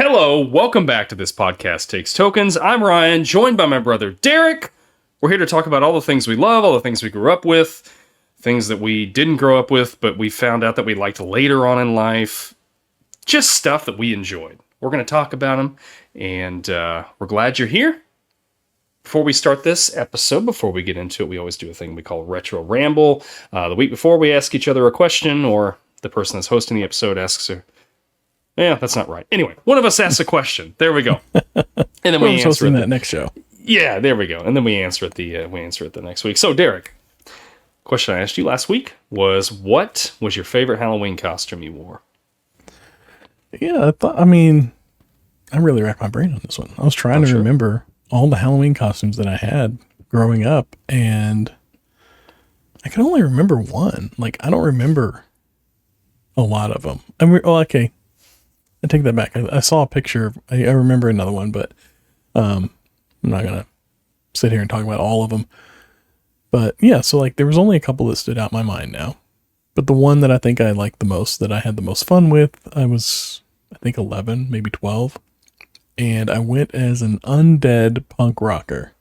Hello, welcome back to This Podcast Takes Tokens. I'm Ryan, joined by my brother Derek. We're here to talk about all the things we love, all the things we grew up with, things that we didn't grow up with, but we found out that we liked later on in life. Just stuff that we enjoyed. We're going to talk about them, and we're glad you're here. Before we start this episode, before we get into it, we always do a thing we call Retro Ramble. The week before, we ask each other a question, or the person that's hosting the episode asks her. Yeah, that's not right. Anyway, one of us asks a question. There we go. And then we answer it. That next show. Yeah, there we go. And then we answer it the next week. So, Derek, question I asked you last week was, what was your favorite Halloween costume you wore? Yeah, I really racked my brain on this one. I was trying to remember all the Halloween costumes that I had growing up, and I can only remember one. Like, I don't remember a lot of them. Okay. I take that back. I saw a picture. I remember another one, but I'm not going to sit here and talk about all of them. But yeah, so like there was only a couple that stood out in my mind now. But the one that I think I liked the most, that I had the most fun with, I was, I think 11, maybe 12. And I went as an undead punk rocker.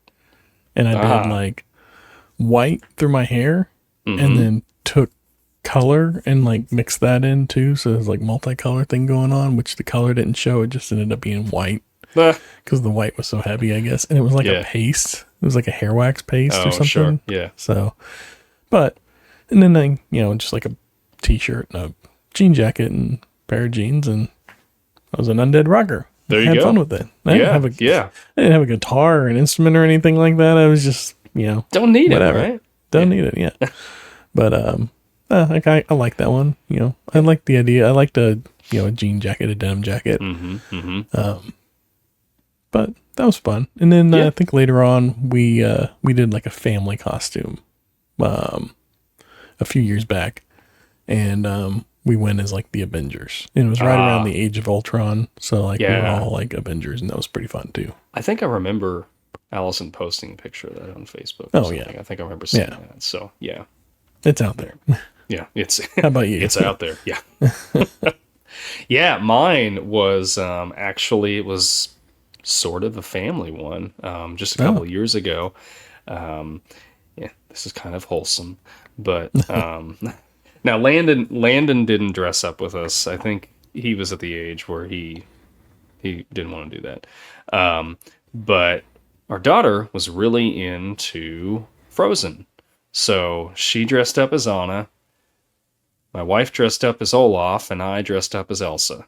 And I did like white through my hair and then took color and like mixed that in too. So there's like multicolor thing going on, which the color didn't show. It just ended up being white because the white was so heavy, I guess. And it was like a paste. It was like a hair wax paste or something. Sure. Yeah. So, and then I, just like a t-shirt and a jean jacket and a pair of jeans, and I was an undead rocker. There you go. Had fun with it. I didn't have a guitar or an instrument or anything like that. I was just, don't need whatever. It, right? Don't need it. Yeah. But, I like that one. I like the idea. I like a jean jacket, a denim jacket. But that was fun. And then I think later on we did like a family costume, a few years back, and we went as like the Avengers. And it was right around the Age of Ultron, so like we were all like Avengers, and that was pretty fun too. I think I remember Allison posting a picture of that on Facebook. Oh yeah, I think I remember seeing that. So yeah, it's out there. Yeah, it's. How about you? It's out there. Yeah. Yeah, mine was actually, it was sort of a family one. Just a couple of years ago. This is kind of wholesome, but now Landon didn't dress up with us. I think he was at the age where he didn't want to do that. But our daughter was really into Frozen, so she dressed up as Anna. My wife dressed up as Olaf, and I dressed up as Elsa.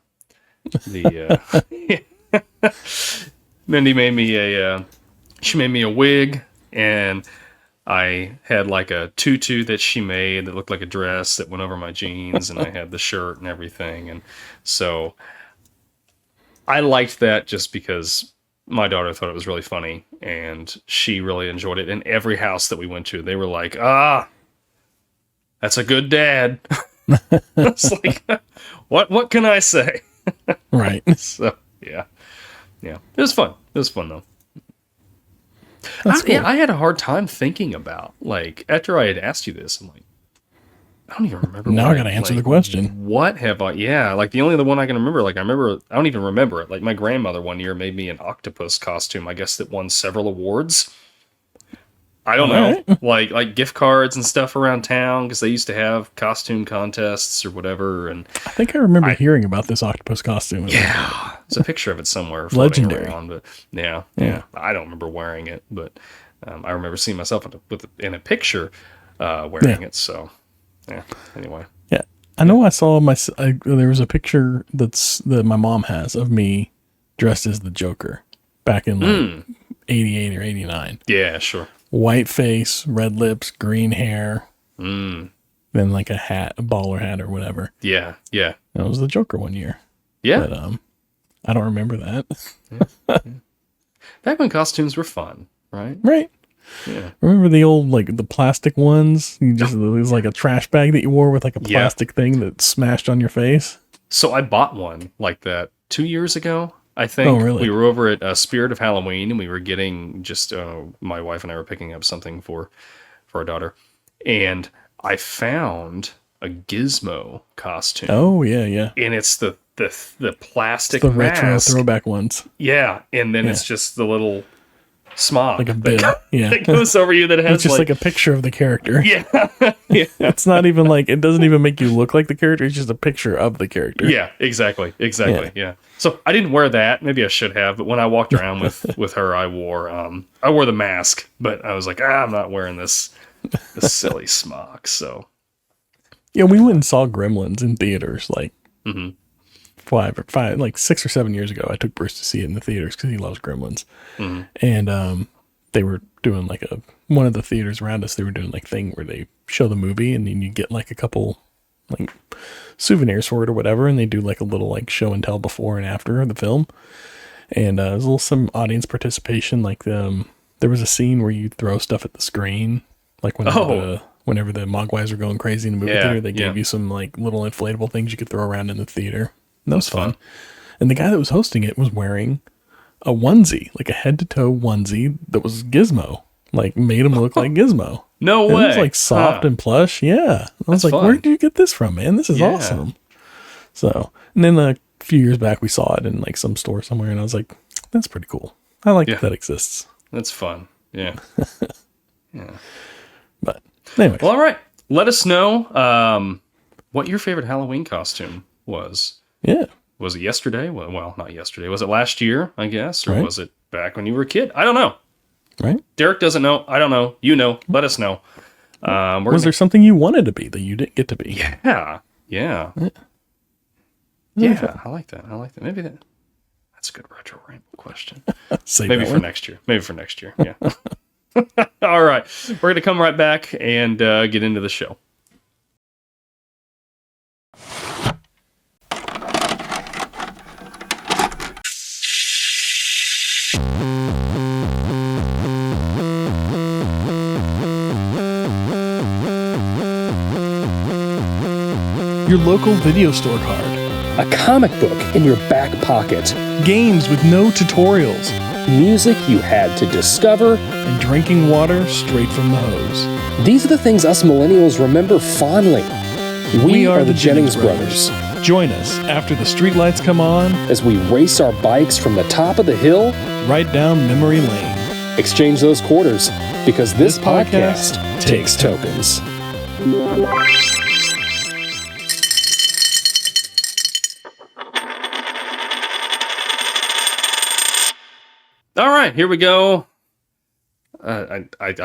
Mindy made me a wig, and I had like a tutu that she made that looked like a dress that went over my jeans, and I had the shirt and everything. And so I liked that just because my daughter thought it was really funny, and she really enjoyed it. In every house that we went to, they were like, that's a good dad. It's like, what can I say? Right. So yeah, it was fun. It was fun though. Cool. Yeah, I had a hard time thinking about, like, after I had asked you this, I'm like, I don't even remember. Now I gotta answer the question. What have I? Yeah, like the only one I can remember. Like I don't even remember it. Like my grandmother one year made me an octopus costume. I guess that won several awards. I don't know, right. like gift cards and stuff around town, because they used to have costume contests or whatever. And I think I remember hearing about this octopus costume. Yeah, there's a picture of it somewhere. Legendary. Around, but yeah. I don't remember wearing it, but I remember seeing myself in a picture wearing it. So yeah. Anyway. Yeah, I know. I saw there was a picture that my mom has of me dressed as the Joker back in like 88 or 89. Yeah, sure. White face, red lips, green hair, then like a hat, a baller hat or whatever. Yeah. That was the Joker one year. Yeah. But I don't remember that. Yeah. Back when costumes were fun, right? Right. Yeah. Remember the old, like the plastic ones? It was like a trash bag that you wore with like a plastic thing that smashed on your face. So I bought one like that 2 years ago. I think. Oh, really? We were over at Spirit of Halloween, and we were getting just, my wife and I were picking up something for our daughter. And I found a Gizmo costume. Oh, yeah. And it's the the plastic The retro mask. throwback ones. Yeah, and then it's just the little smog Like a bib. that goes over you that has It's just like a picture of the character. yeah. Yeah. It's not even like, it doesn't even make you look like the character. It's just a picture of the character. Yeah, exactly. Yeah. So I didn't wear that. Maybe I should have, but when I walked around with her, I wore the mask, but I was like, I'm not wearing this silly smock. So Yeah, we went and saw Gremlins in theaters like 6 or 7 years ago. I took Bruce to see it in the theaters because he loves Gremlins. And they were doing like one of the theaters around us, they were doing like thing where they show the movie and then you get like a couple like souvenirs for it or whatever, and they do like a little like show and tell before and after the film. And there's a little some audience participation, like there was a scene where you throw stuff at the screen, like whenever the Mogwais were going crazy in the movie theater, they gave you some like little inflatable things you could throw around in the theater. And that was fun. And the guy that was hosting it was wearing a onesie, like a head to toe onesie that was Gizmo, like made him look like Gizmo. No And way. it was like soft and plush. Yeah. I was like, fun. where did you get this from, man? This is awesome. So, and then a few years back, we saw it in like some store somewhere, and I was like, that's pretty cool. I like that exists. That's fun. Yeah. Yeah. But anyway. Well, all right. Let us know what your favorite Halloween costume was. Yeah. Was it yesterday? Well, not yesterday. Was it last year, I guess? Or was it back when you were a kid? I don't know. Right. Derek doesn't know. I don't know. You know. Let us know. Was there something you wanted to be that you didn't get to be? Yeah. Yeah. Yeah. I like that. Maybe that's a good Retro Ramble question. Maybe for next year. Yeah. All right. We're going to come right back and get into the show. Your local video store card. A comic book in your back pocket. Games with no tutorials. Music you had to discover. And drinking water straight from the hose. These are the things us millennials remember fondly. We are the Jennings brothers. Join us after the streetlights come on as we race our bikes from the top of the hill right down memory lane. Exchange those quarters because this podcast takes tokens. All right, here we go. I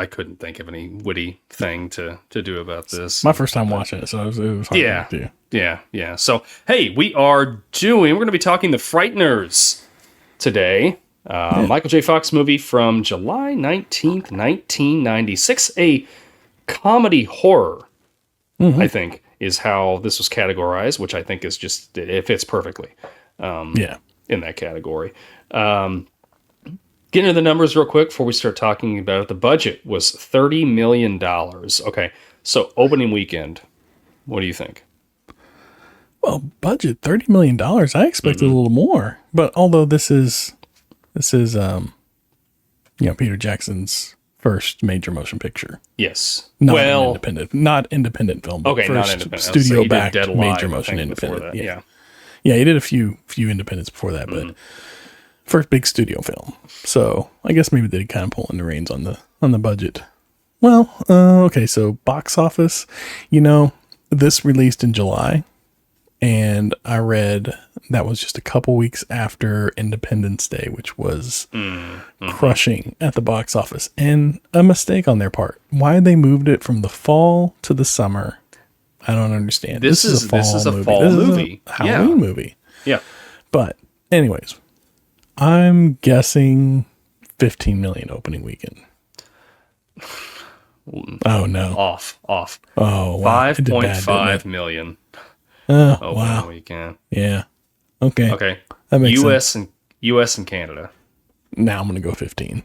couldn't think of any witty thing to do about this. My first time watching it, so it was hard to do. Yeah. So, hey, we're going to be talking The Frighteners today. Michael J. Fox movie from July 19th, 1996. A comedy horror, I think, is how this was categorized, which I think is just, it fits perfectly in that category. Get into the numbers real quick before we start talking about it. The budget was $30 million. Okay, so opening weekend, what do you think? Well, budget $30 million. I expected a little more, but although this is Peter Jackson's first major motion picture. Yes. Not independent film. But okay, first not independent. Studio backed Dead Alive, major motion independent. Yeah, he did a few independents before that, but first big studio film. So I guess maybe they kind of pull in the reins on the budget. Well, okay, so box office, this released in July, and I read that was just a couple weeks after Independence Day, which was crushing at the box office, and a mistake on their part. Why they moved it from the fall to the summer, I don't understand. This is a fall movie. A Halloween movie. Yeah. But anyways, I'm guessing 15 million opening weekend. Oh no. Off. Oh, wow. 5.5 million. Wow. Weekend. Yeah. Okay. That makes sense. US and Canada. Now I'm going to go 15.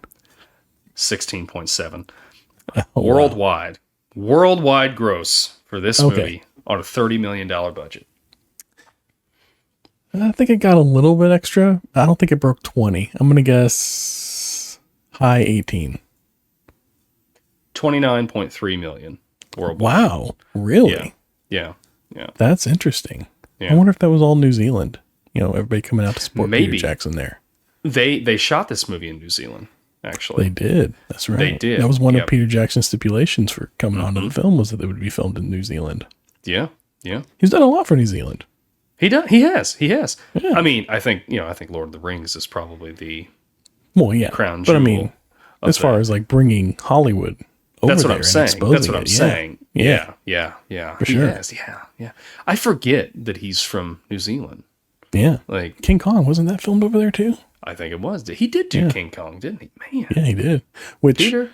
16.7. Oh, Worldwide. Wow. Worldwide gross for this movie on a $30 million budget. I think it got a little bit extra. I don't think it broke 20. I'm going to guess high 18. 29.3 million worldwide. Wow. Really? Yeah. That's interesting. Yeah. I wonder if that was all New Zealand. everybody coming out to support Maybe. Peter Jackson there. They shot this movie in New Zealand, actually. They did. That's right. They did. That was one Yep. of Peter Jackson's stipulations for coming onto the film, was that it would be filmed in New Zealand. Yeah, yeah. He's done a lot for New Zealand. He does. He has. Yeah. I mean, I think Lord of the Rings is probably the crown but jewel. I mean, as far as like bringing Hollywood over that's what there I'm saying. That's what I'm saying. Yeah. For sure. He has. Yeah. I forget that he's from New Zealand. Yeah. Like King Kong, wasn't that filmed over there too? I think it was. He did do King Kong, didn't he? Man. Yeah, he did. Which Peter?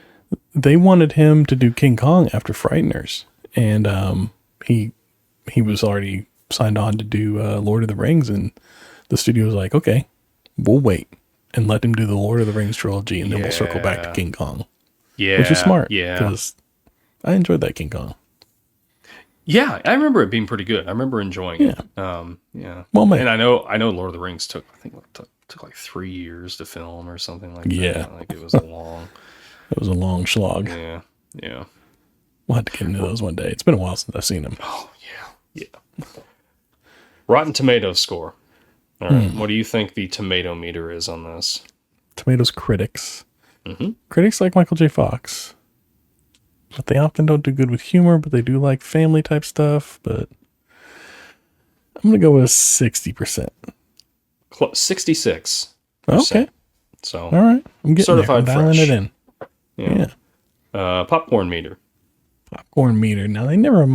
they wanted him to do King Kong after Frighteners, and he was already signed on to do Lord of the Rings, and the studio was like, okay, we'll wait and let him do the Lord of the Rings trilogy, and then we'll circle back to King Kong. Yeah. Which is smart. Yeah. Because I enjoyed that King Kong. Yeah, I remember it being pretty good. I remember enjoying it. Yeah. Well, man. And I know Lord of the Rings took like 3 years to film or something like that. Yeah. Like it was a long. It was a long slog. Yeah. We'll have to get into those one day. It's been a while since I've seen them. Oh, yeah. Rotten Tomatoes score. All right. What do you think the tomato meter is on this? Tomatoes critics. Mm-hmm. Critics like Michael J. Fox. But they often don't do good with humor, but they do like family type stuff. But I'm going to go with 60%. 66%. Okay. So, all right. I'm getting certified there. I'm dialing fresh. it in. Yeah. Popcorn meter. Popcorn meter. Now, they never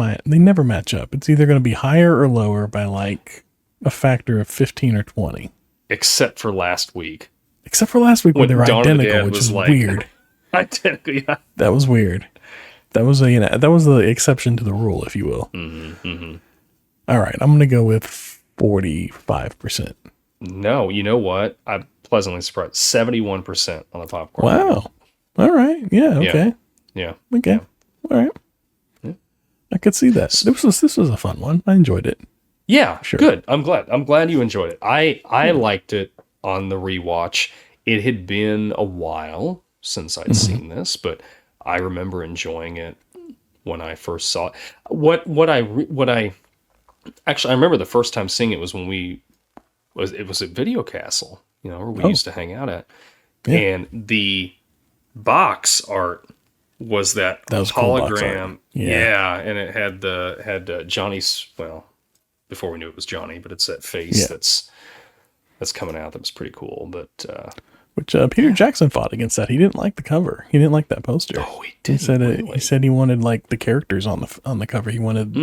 match up. It's either going to be higher or lower by like a factor of 15 or 20. Except for last week. Except for last week when they were Dawn of the identical, Dead which was is like- weird. Identical, yeah. That was weird. That was the exception to the rule, if you will. All right, I'm going to go with 45%. No, you know what? I'm pleasantly surprised. 71% on the popcorn. Wow. All right. Yeah. Okay. Yeah. Okay. All right. Yeah. I could see that. This was a fun one. I enjoyed it. Yeah. Sure. Good. I'm glad you enjoyed it. I liked it on the rewatch. It had been a while since I'd seen this, but I remember enjoying it when I first saw it. I remember the first time seeing it was when it was at Video Castle, where we used to hang out at. Yeah. And the box art was that was cool box hologram. art. Yeah. And it had Johnny's, well, before we knew it was Johnny, but it's that face that's coming out. That was pretty cool. But which Peter Jackson fought against that. He didn't like the cover. He didn't like that poster. Oh, he did. He said he wanted like the characters on the cover. He wanted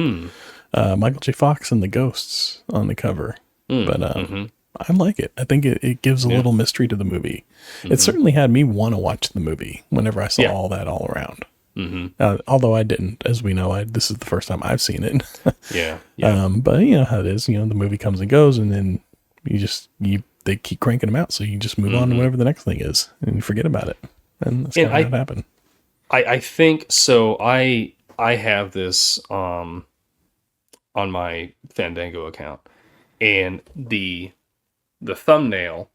Michael J. Fox and the ghosts on the cover. But I like it. I think it gives a little mystery to the movie. It certainly had me want to watch the movie whenever I saw all that all around. Although I didn't, as we know, this is the first time I've seen it. Yeah. But you know how it is. The movie comes and goes, and then they keep cranking them out, so you just move on to whatever the next thing is, and you forget about it. And that's kind of how it happened. I think so. I have this on my Fandango account, and the thumbnail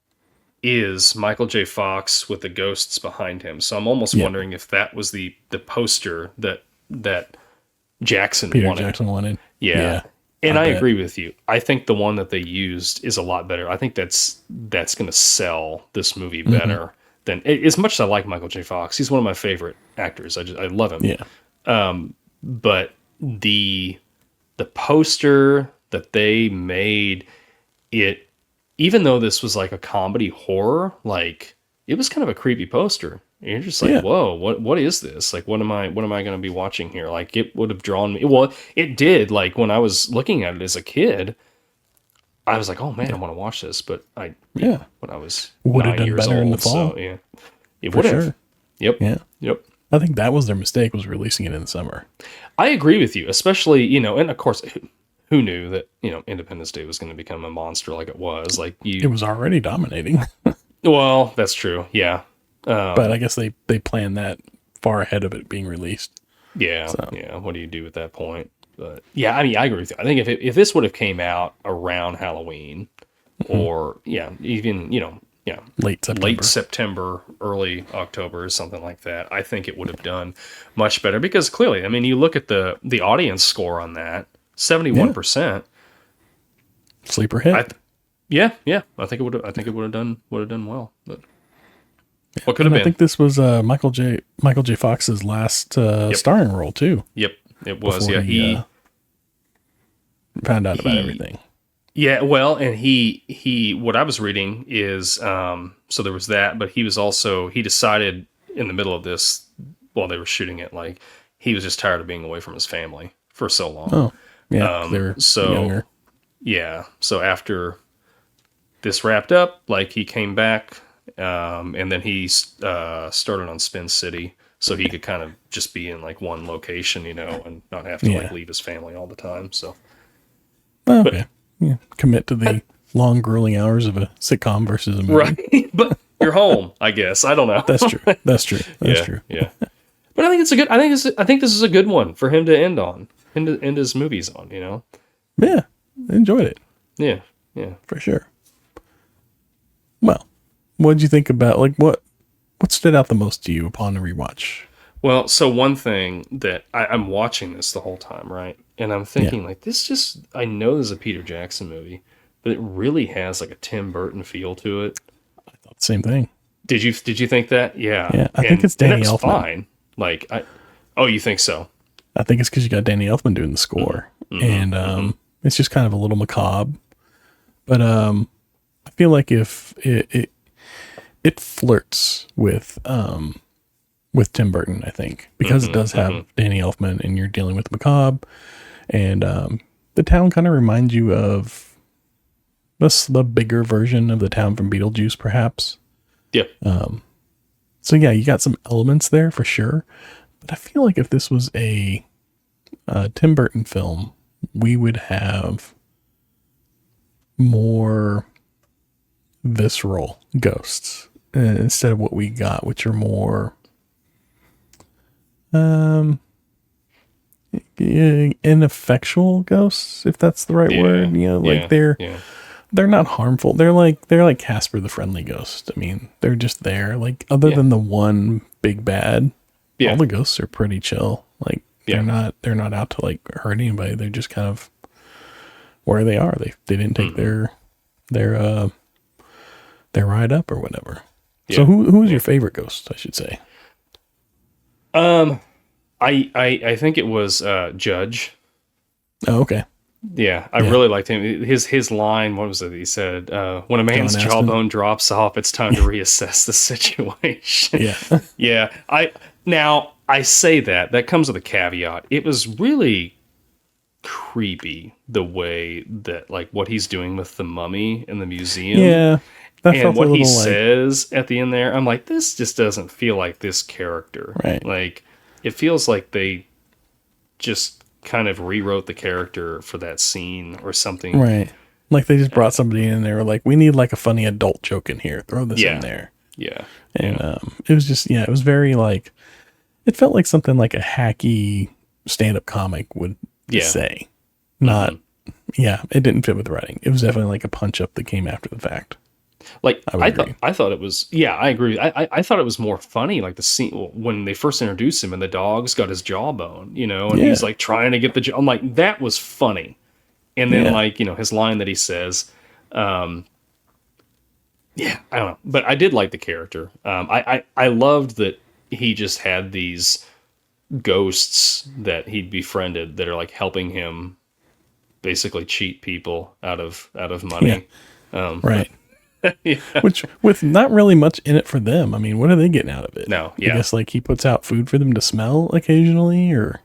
is Michael J. Fox with the ghosts behind him. So I'm almost wondering if that was the poster that Jackson Peter wanted. Jackson wanted. Yeah. And I agree with you. I think the one that they used is a lot better. I think that's going to sell this movie better than, as much as I like Michael J. Fox. He's one of my favorite actors. I love him. Yeah. But the poster that they made, it, even though this was like a comedy horror, like it was kind of a creepy poster. And you're just like, whoa, what is this? Like, what am I going to be watching here? Like, it would have drawn me. Well, it did. Like, when I was looking at it as a kid, I was like, oh man, I want to watch this. But when I was would have 9 done years better old, in the fall. so yeah, it would have. Sure. Yep. Yeah. Yep. I think that was their mistake, was releasing it in the summer. I agree with you, especially, and of course, who knew that, Independence Day was going to become a monster like it was? Like It was already dominating. Well, that's true. Yeah. But I guess they planned that far ahead of it being released. Yeah. So. Yeah. What do you do at that point? But yeah, I mean, I agree with you. I think if this would have came out around Halloween or even, late September, early October, or something like that, I think it would have done much better because clearly, I mean, you look at the audience score on that, 71%. Sleeper hit. Yeah, yeah. I think it would have. I think it would have done well. But what could have And been? I think this was Michael J. Fox's last Yep. starring role too. Yep. It was. Before Yeah. he found out about he everything. Yeah, well, and he what I was reading is so there was that, but he was also he decided in the middle of this while they were shooting it, like he was just tired of being away from his family for so long. Oh, yeah, 'cause they were So younger. yeah, so after this wrapped up, like he came back, and then he started on Spin City, so he could kind of just be in like one location, and not have to like Yeah. leave his family all the time. So Oh, okay. Yeah. Commit to the long, grueling hours of a sitcom versus a movie. right, but you're home, I guess. I don't know. That's true. That's true. That's true. Yeah. But I think it's a good. I think this is a good one for him to end on, end his movies on. Yeah. I enjoyed it Yeah, yeah. for sure. Well, what did you think about what stood out the most to you upon a rewatch? Well, so one thing that I'm watching this the whole time, right? And I'm thinking like I know this is a Peter Jackson movie, but it really has like a Tim Burton feel to it. I thought the same thing. Did you think that? Yeah. Yeah, I think it's Danny Elfman. Elfman. Fine. Like oh, you think so? I think it's because you got Danny Elfman doing the score, and it's just kind of a little macabre. But I feel like if it flirts with Tim Burton, I think, because it does have Danny Elfman, and you're dealing with macabre, and the town kind of reminds you of the bigger version of the town from Beetlejuice, perhaps. Yep. So yeah, you got some elements there for sure. But I feel like if this was a Tim Burton film, we would have more visceral ghosts instead of what we got, which are more ineffectual ghosts, if that's the right word. They're not harmful. They're like Casper the Friendly Ghost. I mean, they're just there. Like, other than the one big bad, all the ghosts are pretty chill. Like, they're not out to like hurt anybody. They're just kind of where they are. They didn't take their ride up or whatever. So who is your favorite ghost, I should say? I think it was Judge. Oh, okay. Yeah, I really liked him. His line, what was it? He said, "When a man's jawbone drops off, it's time to reassess the situation." Yeah. Yeah. I say that comes with a caveat. It was really creepy the way that like what he's doing with the mummy in the museum. Yeah. And what he says at the end there, I'm like, this just doesn't feel like this character. Right. Like, it feels like they just kind of rewrote the character for that scene or something. Right. Like they just brought somebody in and they were like, we need like a funny adult joke in here. Throw this in there. Yeah. And it was just, it was very like, it felt like something like a hacky stand-up comic would say. Not, it didn't fit with the writing. It was definitely like a punch-up that came after the fact. Like I thought it was I agree. I thought it was more funny, like the scene when they first introduced him and the dog's got his jawbone, and he's like trying to get the jaw. I'm like, that was funny. And then like, his line that he says, I don't know, but I did like the character. I loved that he just had these ghosts that he'd befriended that are like helping him basically cheat people out of money. Right. Which, with not really much in it for them. I mean, what are they getting out of it? No, I guess like he puts out food for them to smell occasionally, or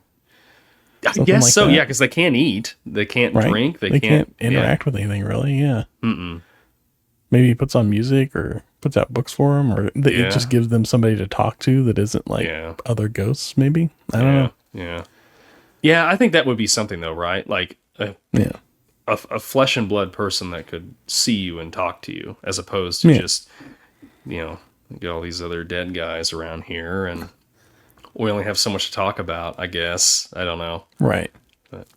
I guess like so. That. Yeah, because they can't eat, they can't drink, they can't interact with anything really. Yeah. Maybe he puts on music or puts out books for them, or it just gives them somebody to talk to that isn't like other ghosts. Maybe I don't know. Yeah. I think that would be something though, right? Like a flesh and blood person that could see you and talk to you, as opposed to just, get all these other dead guys around here, and we only have so much to talk about, I guess. I don't know. Right. But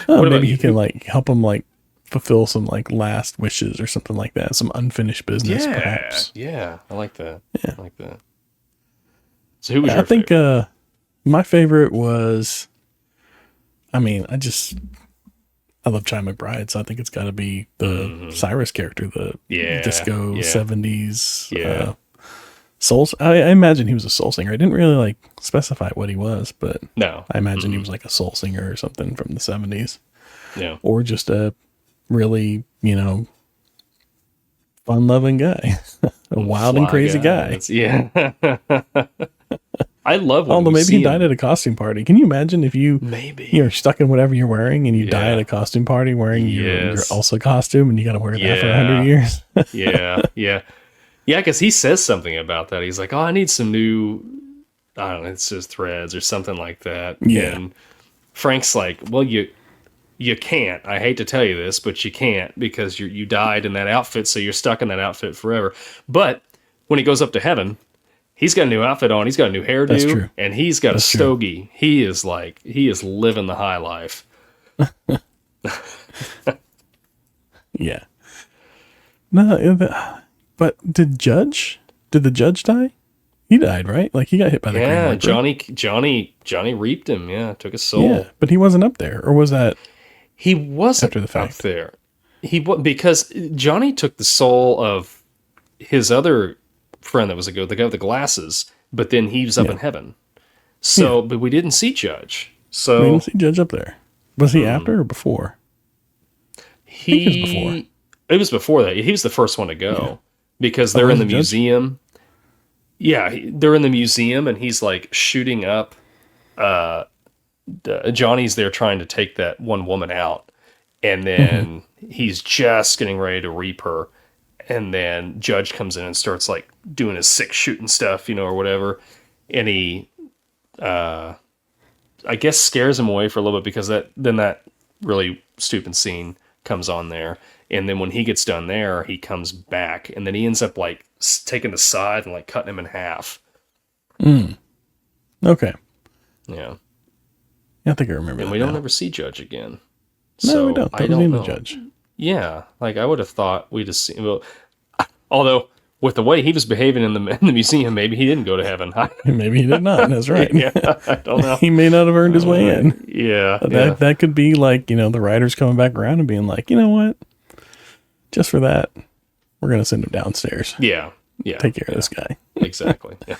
maybe he can like help him like fulfill some like last wishes or something like that. Some unfinished business, perhaps. Yeah. I like that. Yeah. I like that. So who was your favorite? I think my favorite was, I love Chai McBride, so I think it's got to be the Cyrus character, the disco 70s souls. I imagine he was a soul singer. I didn't really like specify what he was, but no, I imagine he was like a soul singer or something from the 70s. Yeah. Or just a really, fun-loving guy. A wild and crazy guy. Yeah. I love when although maybe he died at a costume party. Can you imagine if you're stuck in whatever you're wearing and you die at a costume party wearing your Elsa costume and you got to wear that for 100 years? Yeah, because he says something about that. He's like, oh, I need some new, I don't know, it's just threads or something like that. Yeah. And Frank's like, well, you can't. I hate to tell you this, but you can't because you died in that outfit, so you're stuck in that outfit forever. But when he goes up to heaven, he's got a new outfit on. He's got a new hairdo. That's true. And he's got a stogie. True. He is living the high life. Yeah. No, but did the judge die? He died, right? Like he got hit by the Green Johnny reaped him. Yeah, took his soul. Yeah, but he wasn't up there, or was that? He wasn't after the fact. Up there. Because Johnny took the soul of his other friend that was the guy with the glasses, but then he was up in heaven. So, but we didn't see Judge. So we didn't see Judge up there. Was he after or before? I think it was before. It was before that. He was the first one to go because they're in the museum. Yeah, they're in the museum, and he's like shooting up. Johnny's there trying to take that one woman out, and then he's just getting ready to reap her, and then Judge comes in and starts like doing his sick shooting stuff, or whatever, and he, I guess, scares him away for a little bit because that really stupid scene comes on there, and then when he gets done there, he comes back, and then he ends up like taking the side and like cutting him in half. Okay. Yeah. I think I remember. And we don't ever see Judge again. No, so we don't. I don't know. The Judge. Yeah, like I would have thought we'd have seen. Well, although with the way he was behaving in the museum, maybe he didn't go to heaven. Maybe he did not. That's right. Yeah, I don't know. He may not have earned his way in. Yeah, that could be like the writers coming back around and being like, you know what, just for that, we're gonna send him downstairs. Yeah. Take care of this guy. Exactly. Yeah.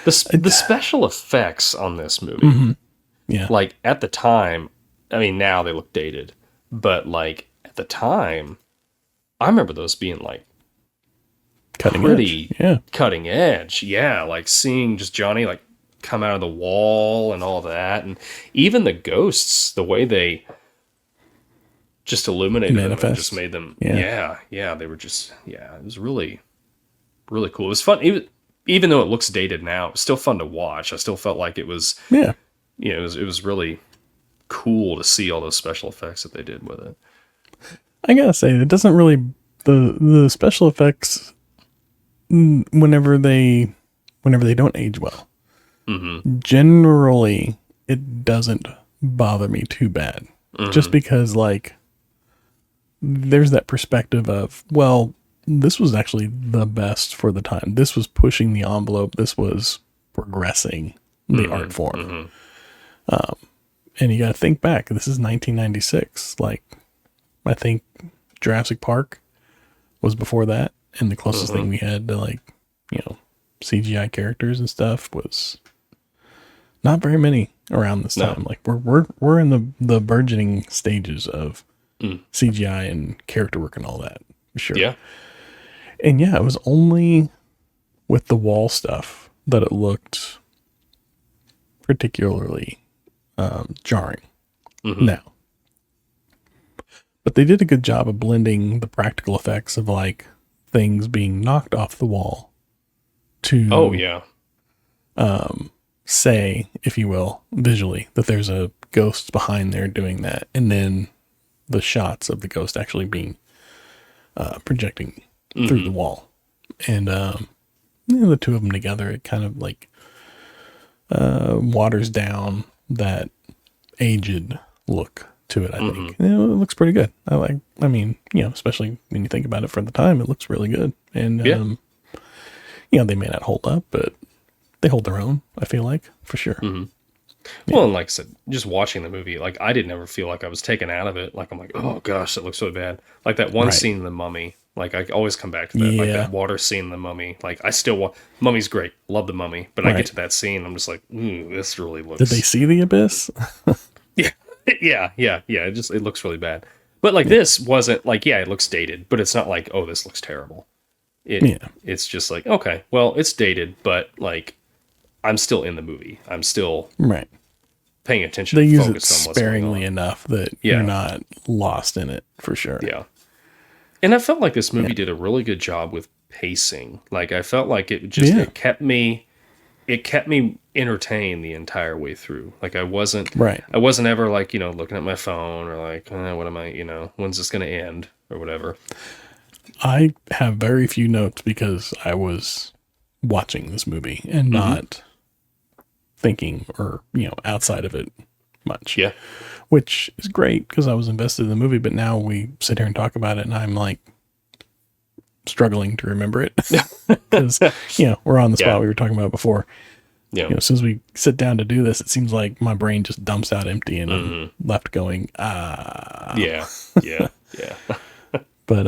The special effects on this movie, like at the time, I mean, now they look dated, but like at the time, I remember those being like cutting edge. Yeah, like seeing just Johnny like come out of the wall and all that, and even the ghosts, the way they just illuminated them and just made them. Yeah, they were just it was really, really cool. It was fun. Even though it looks dated now, it was still fun to watch. I still felt like it was, it was really cool to see all those special effects that they did with it. I gotta say, it doesn't really, the special effects, whenever they don't age well, generally it doesn't bother me too bad. Just because like, there's that perspective of, well, this was actually the best for the time. This was pushing the envelope. This was progressing the art form. And you got to think back. This is 1996. Like, I think Jurassic Park was before that. And the closest thing we had to like, CGI characters and stuff was not very many around this time. Like we're in the burgeoning stages of CGI and character work and all that. For sure. Yeah. And it was only with the wall stuff that it looked particularly jarring. Now, but they did a good job of blending the practical effects of like things being knocked off the wall to say, if you will, visually that there's a ghost behind there doing that, and then the shots of the ghost actually being projecting through the wall. And the two of them together, it kind of like waters down that aged look to it, I think. It looks pretty good. I mean, especially when you think about it for the time, it looks really good. And they may not hold up, but they hold their own, I feel like, for sure. Well, and like I said, just watching the movie, like I didn't ever feel like I was taken out of it. Like I'm like, oh gosh, that looks really bad. Like that one Right. scene in The Mummy. Like I always come back to that. Like Yeah. that water scene in The Mummy. Like I still Mummy's great. Love The Mummy. But I get Right. to that scene, I'm just like, this really looks. Did they see the abyss? Yeah, yeah. It looks really bad. But like this wasn't like, yeah, it looks dated, but it's not like, oh, this looks terrible. It's just like, okay, well, it's dated, but like I'm still in the movie. I'm still Right. paying attention. They use it focused on what's going sparingly on. enough that Yeah. you're not lost in it for sure. Yeah. And I felt like this movie did a really good job with pacing. Like I felt like it kept me entertained the entire way through. Like I wasn't ever like, looking at my phone or like, what am I, when's this going to end or whatever. I have very few notes because I was watching this movie and not thinking or, outside of it much. Yeah. Which is great because I was invested in the movie, but now we sit here and talk about it and I'm like struggling to remember it because, we're on the spot we were talking about before. Yeah. As soon as we sit down to do this, it seems like my brain just dumps out empty and I'm left going, Yeah. But,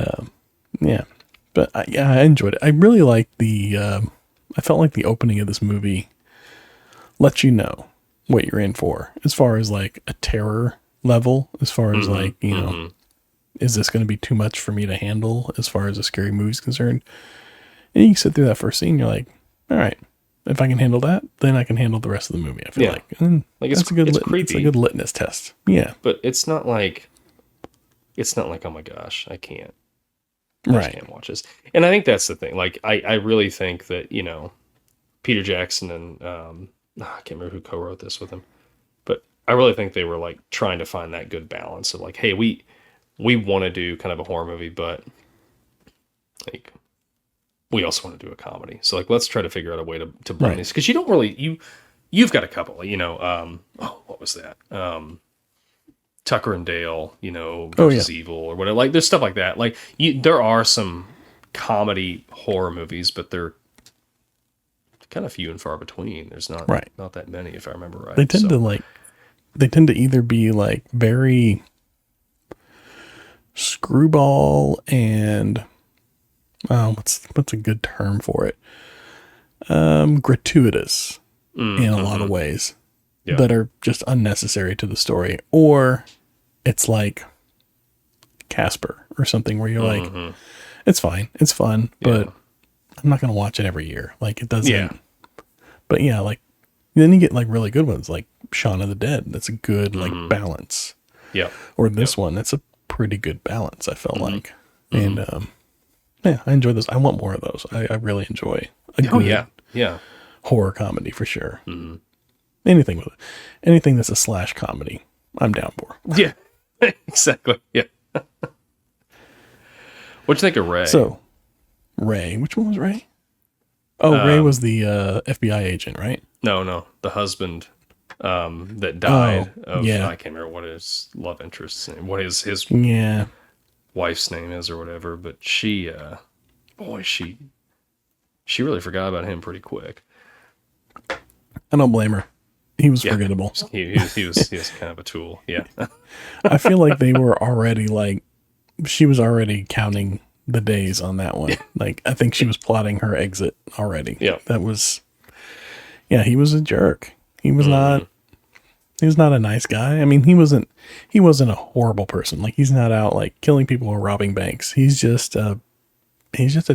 but I enjoyed it. I really liked I felt like the opening of this movie lets you know what you're in for as far as like a terror level, as far as like, is this going to be too much for me to handle as far as a scary movie is concerned? And you sit through that first scene, you're like, all right, if I can handle that, then I can handle the rest of the movie. I feel like, and it's a good it's it's a creepy. good litmus test. Yeah. But it's not like, oh my gosh, I just can't watch this. And I think that's the thing. Like, I really think that, Peter Jackson and, I can't remember who co-wrote this with him, but I really think they were like trying to find that good balance of like, hey, we want to do kind of a horror movie, but like, we also want to do a comedy. So like, let's try to figure out a way to blend these. Cause you don't really, you've got a couple, what was that? Tucker and Dale, versus Evil or whatever. Like there's stuff like that. Like there are some comedy horror movies, but they're kind of few and far between. There's not that many, if I remember right. They tend to either be like very screwball and what's a good term for it? Gratuitous in a lot of ways that are just unnecessary to the story, or it's like Casper or something where you're like, it's fine, it's fun, but I'm not going to watch it every year. Like it doesn't. Yeah. But yeah, like then you get like really good ones like Shaun of the Dead. That's a good like balance. Yeah. Or this one, that's a pretty good balance. I felt like, and I enjoy this. I want more of those. I really enjoy a good horror comedy for sure. Anything with it, anything that's a slash comedy, I'm down for. Yeah, exactly. Yeah. What'd you think of Ray? So, Ray, which one was Ray? Oh, Ray was the FBI agent, right? No, the husband that died of, I can't remember what his love interest's name, what his wife's name is or whatever, but she really forgot about him pretty quick. I don't blame her. He was forgettable. He was kind of a tool. Yeah. I feel like they were already like, she was already counting the days on that one. Like, I think she was plotting her exit already. Yeah. That was, he was a jerk. He was not a nice guy. I mean, he wasn't a horrible person. Like, he's not out like killing people or robbing banks. He's just a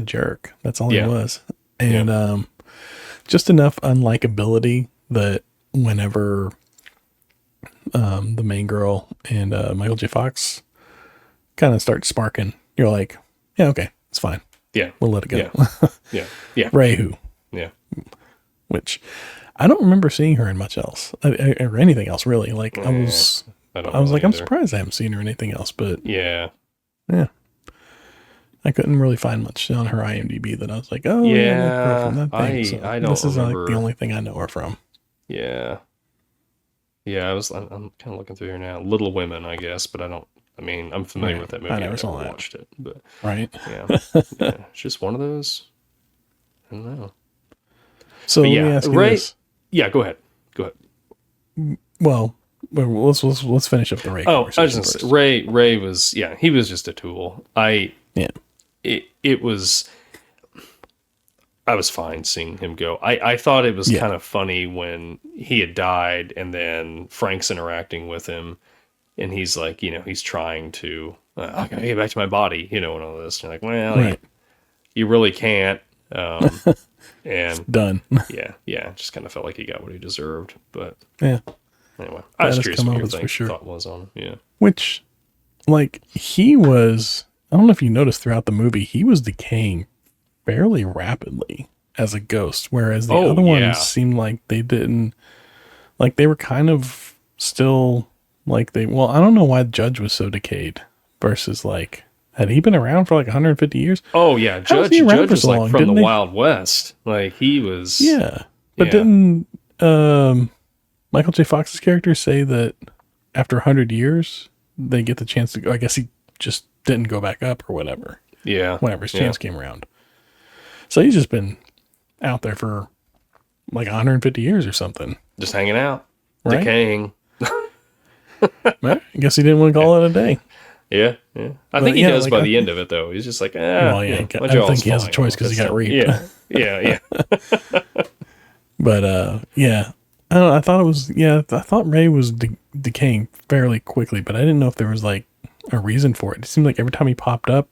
jerk. That's all he was. And, just enough unlikability that whenever, the main girl and, Michael J. Fox kind of start sparking, you're like, yeah, okay, it's fine. Yeah. We'll let it go. Yeah. Ray who? Yeah. Which I don't remember seeing her in much else or anything else really. Like I was like, I'm surprised I haven't seen her in anything else, but yeah. I couldn't really find much on her IMDb that I was like, oh yeah, from that thing. I don't this is remember. like the only thing I know her from. Yeah. Yeah, I'm kind of looking through here now. Little Women, I guess, but I'm familiar with that movie. I never saw that. Watched it, but yeah. It's just one of those. I don't know. So but let me ask you Ray, this. Yeah, go ahead. well, let's finish up the Ray. Oh, I was just gonna say, Ray was, yeah, he was just a tool. Yeah. It was, I was fine seeing him go. I thought it was kind of funny when he had died and then Frank's interacting with him and he's like, he's trying to, I gotta get back to my body, and all this. And you're like, well, Right. you really can't. And Done. yeah, just kind of felt like he got what he deserved. But Yeah. anyway, I was curious what your for sure. thought was on him. Yeah. Which, like, he was, I don't know if you noticed throughout the movie, he was decaying fairly rapidly as a ghost, whereas the other ones seemed like they didn't, like, they were kind of still, like, I don't know why the Judge was so decayed versus, like, had he been around for like 150 years? Oh, yeah. Judge was so like from the Wild West. Like, he was. Yeah. But didn't Michael J. Fox's character say that after 100 years, they get the chance to go? I guess he just didn't go back up or whatever. Yeah. Whenever his chance came around. So he's just been out there for like 150 years or something. Just hanging out. Right? Decaying. Well, I guess he didn't want to call it a day. Yeah. I think he does by the end of it, though. He's just like, well, yeah, I don't think he has a choice because he got raped. Yeah. But, yeah. I don't know, I thought it was, I thought Ray was decaying fairly quickly, but I didn't know if there was like a reason for it. It seemed like every time he popped up,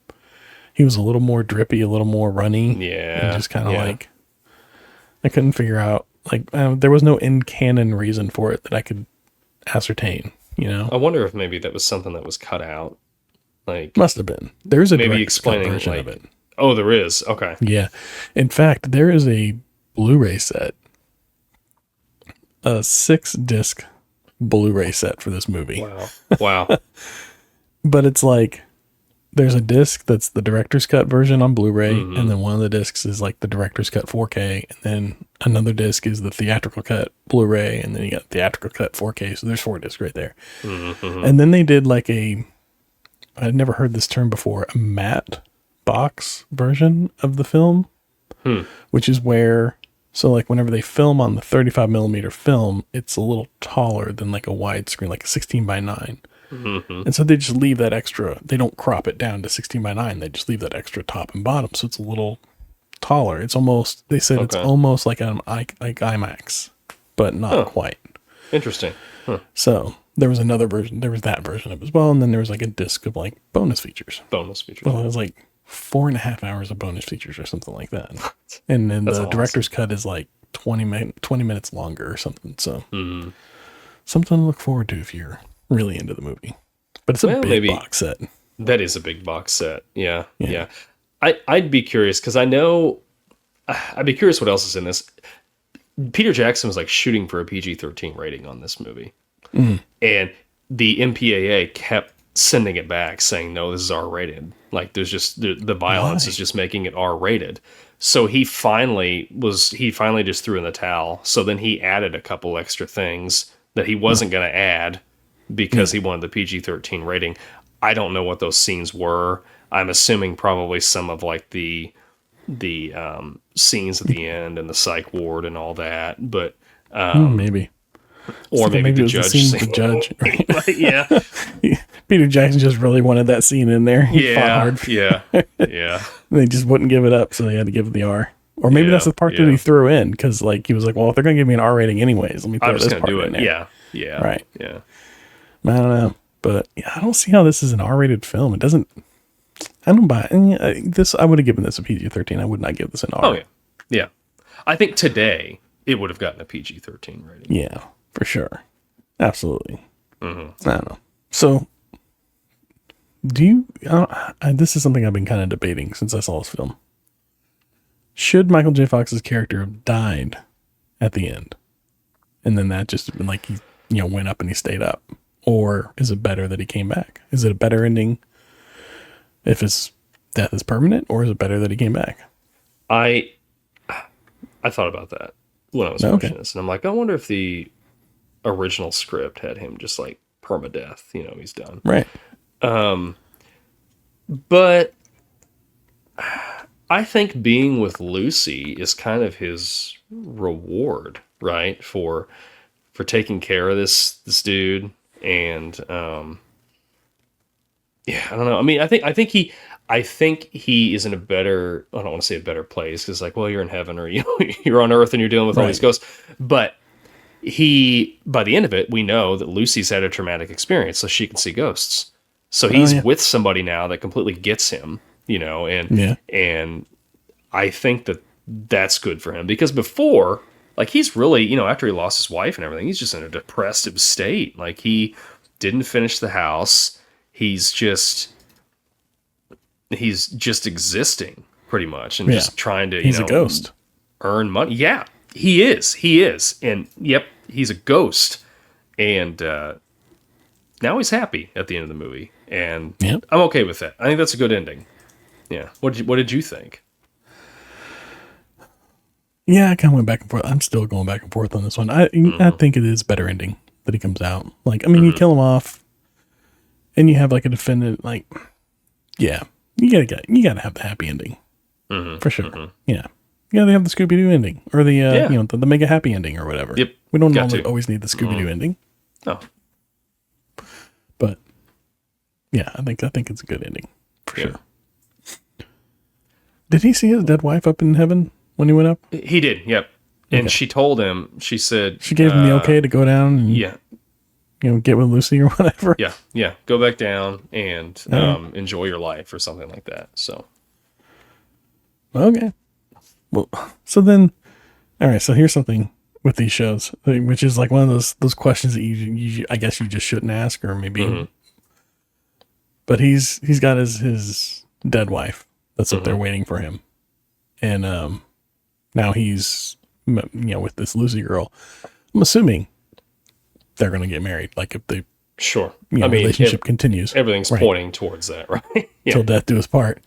he was a little more drippy, a little more runny. Yeah. And just kind of like, I couldn't figure out, like, there was no in-canon reason for it that I could ascertain, I wonder if maybe that was something that was cut out. Like, must have been. There's a maybe explaining version like, of it. Oh, there is. Okay. Yeah. In fact, there is a Blu-ray set, a 6-disc Blu-ray set for this movie. Wow. But it's like, there's a disc that's the director's cut version on Blu-ray, and then one of the discs is like the director's cut 4K, and then another disc is the theatrical cut Blu-ray, and then you got theatrical cut 4K. So there's 4 discs right there. And then they did like I'd never heard this term before, a matte box version of the film, which is where, so like whenever they film on the 35 millimeter film, it's a little taller than like a widescreen, like a 16:9. And so they just leave that extra, they don't crop it down to 16:9. They just leave that extra top and bottom. So it's a little taller. It's almost, they said it's almost like an like IMAX, but not quite. Interesting. So there was another version. There was that version of it as well. And then there was like a disc of like bonus features. Well, it was like 4.5 hours of bonus features or something like that. And then the director's cut is like 20 minutes longer or something. So something to look forward to if you're really into the movie. But it's a big box set. That is a big box set. Yeah. I'd be curious because I'd be curious what else is in this. Peter Jackson was like shooting for a PG-13 rating on this movie. And the MPAA kept sending it back saying, no, this is R-rated. Like there's just the violence is just making it R-rated. So he finally just threw in the towel. So then he added a couple extra things that he wasn't going to add because he wanted the PG-13 rating. I don't know what those scenes were. I'm assuming probably some of like the scenes at the end and the psych ward and all that, but maybe. Or maybe the judge scene. The judge, right? Like, yeah. Peter Jackson just really wanted that scene in there. He fought hard. Yeah. They just wouldn't give it up, so they had to give it the R. Or maybe that's the part that he threw in, because like he was like, well, if they're going to give me an R rating anyways, let me throw this part in there. Yeah. Right. Yeah. I don't know. But I don't see how this is an R-rated film. It doesn't... I don't buy it. This, I would have given this a PG-13. I would not give this an R. Oh, yeah. Yeah. I think today it would have gotten a PG-13 rating. Yeah, for sure. Absolutely. I don't know. So, do you... this is something I've been kind of debating since I saw this film. Should Michael J. Fox's character have died at the end? And then that just been like he went up and he stayed up? Or is it better that he came back? Is it a better ending if his death is permanent, or is it better that he came back? I thought about that when I was watching this, and I'm like, I wonder if the original script had him just like permadeath. He's done. Right. But I think being with Lucy is kind of his reward, right? For taking care of this dude. And yeah, I don't know. I mean, I think he is in a better, I don't want to say a better place, because like, well, you're in heaven, or you're on earth and you're dealing with all these ghosts. But by the end of it, we know that Lucy's had a traumatic experience, so she can see ghosts. So he's with somebody now that completely gets him, and I think that's good for him, because before, like, he's really, after he lost his wife and everything, he's just in a depressive state. Like, he didn't finish the house. He's just existing pretty much, and just trying to, he's a ghost, earn money. Yeah, he is. And yep, he's a ghost. And now he's happy at the end of the movie. And I'm okay with that. I think that's a good ending. Yeah. What did you think? Yeah, I kind of went back and forth. I'm still going back and forth on this one. I think it is better ending that he comes out. Like, I mean, you kill him off, and you have like a defendant. Like, yeah, you gotta have the happy ending for sure. Yeah, you gotta have the Scooby Doo ending, or the the mega happy ending, or whatever. Yep, we don't always need the Scooby Doo ending. No, but yeah, I think it's a good ending for sure. Did he see his dead wife up in heaven when he went up? He did. Yep. And she told him. She said she gave him the okay to go down and get with Lucy or whatever. Yeah. Go back down and enjoy your life or something like that. So. Okay. Well, so then, all right. So here's something with these shows, which is like one of those questions that you I guess you just shouldn't ask, or maybe. But he's got his dead wife that's up there waiting for him, and now he's with this Lucy girl. I'm assuming they're going to get married. Like, if they relationship continues, everything's pointing towards that, right? Till death do us part.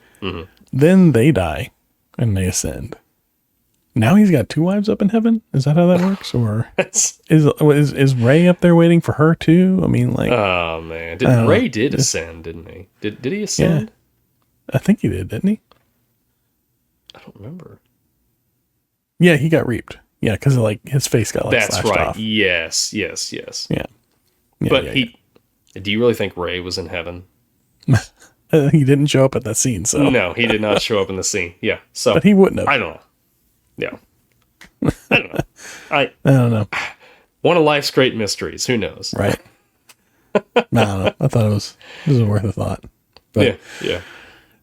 Then they die and they ascend. Now he's got two wives up in heaven. Is that how that works? Or is Ray up there waiting for her too? I mean, like, oh man, Ray did ascend, didn't he? Did he ascend? Yeah, I think he did, didn't he? I don't remember. Yeah, he got reaped. Yeah, because like his face got slashed off. Yes. Yeah. But do you really think Ray was in heaven? He didn't show up at that scene, so no, he did not show up in the scene. Yeah, so but he wouldn't have. I don't know. Yeah, I don't know. I don't know. One of life's great mysteries. Who knows? Right. I don't know. I thought it was worth a thought. But, yeah.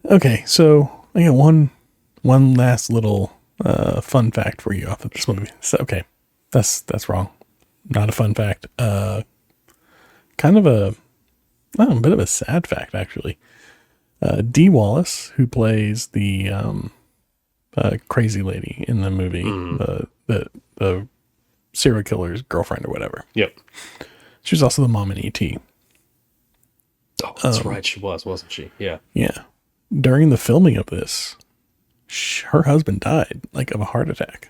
Okay, so I got one last little fun fact for you off of this movie. So, okay, that's wrong. Not a fun fact. Kind of a bit of a sad fact, actually. Dee Wallace, who plays the crazy lady in the movie, the serial killer's girlfriend or whatever. Yep. She was also the mom in E.T. Oh, that's right. She wasn't she? Yeah. Yeah. During the filming of this, her husband died, like, of a heart attack.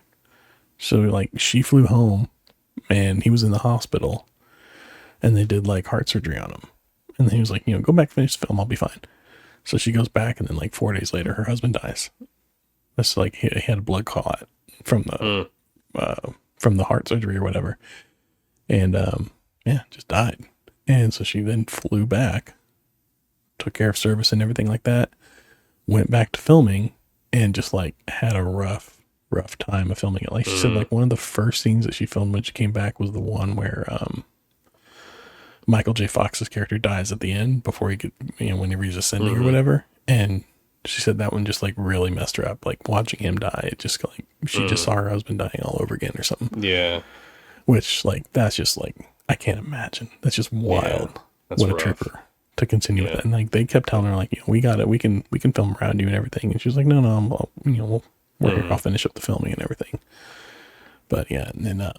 So, like, she flew home and he was in the hospital and they did, like, heart surgery on him. And then he was like, go back, finish the film. I'll be fine. So she goes back, and then, like, 4 days later, her husband dies. That's like, he had a blood clot from the heart surgery or whatever. And, just died. And so she then flew back, took care of service and everything like that, went back to filming, and just, like, had a rough time of filming it. Like, she said, like, one of the first scenes that she filmed when she came back was the one where Michael J. Fox's character dies at the end before he could, when he reaches ascending or whatever. And she said that one just, like, really messed her up. Like, watching him die, it just, like, she just saw her husband dying all over again or something. Yeah. Which, like, that's just, like, I can't imagine. That's just wild. Yeah, that's what rough. A trooper to continue with that. And, like, they kept telling her, like, we got it. We can film around you and everything. And she was like, no, I'll finish up the filming and everything. But yeah, and then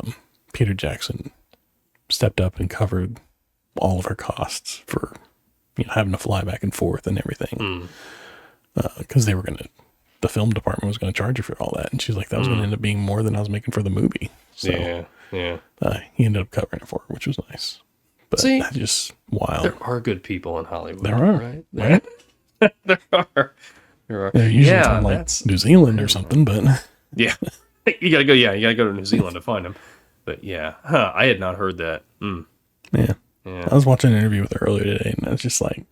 Peter Jackson stepped up and covered all of her costs for having to fly back and forth and everything, because the film department was going to charge her for all that, and she's like, that was going to end up being more than I was making for the movie. So, yeah. He ended up covering it for her, which was nice. But see, that's just wild. There are good people in Hollywood. There are, right? There are. They're usually from like New Zealand or something, but yeah, you gotta go. Yeah, you gotta go to New Zealand to find them. But yeah, I had not heard that. Mm. Yeah. Yeah. I was watching an interview with her earlier today, and I was just like,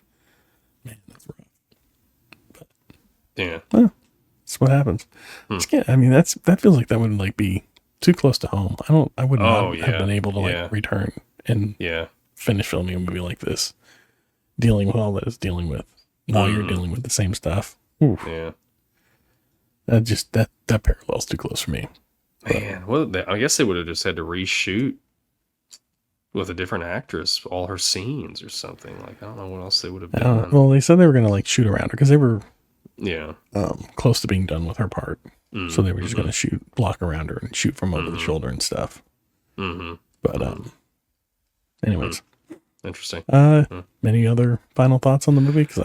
man, that's rough. But, Yeah. well, that's what happens. Yeah, I mean, that feels like that would like be too close to home. I would not have been able to like return and finish filming a movie like this, dealing with all that it's dealing with while you're dealing with the same stuff. Oof. Yeah. That parallel's too close for me. Man, well, I guess they would have just had to reshoot with a different actress all her scenes or something. Like, I don't know what else they would have done. Well, they said they were going to like shoot around her because they were close to being done with her part. So they were just going to block around her and shoot from over the shoulder and stuff. But anyways, interesting. Any other final thoughts on the movie? Because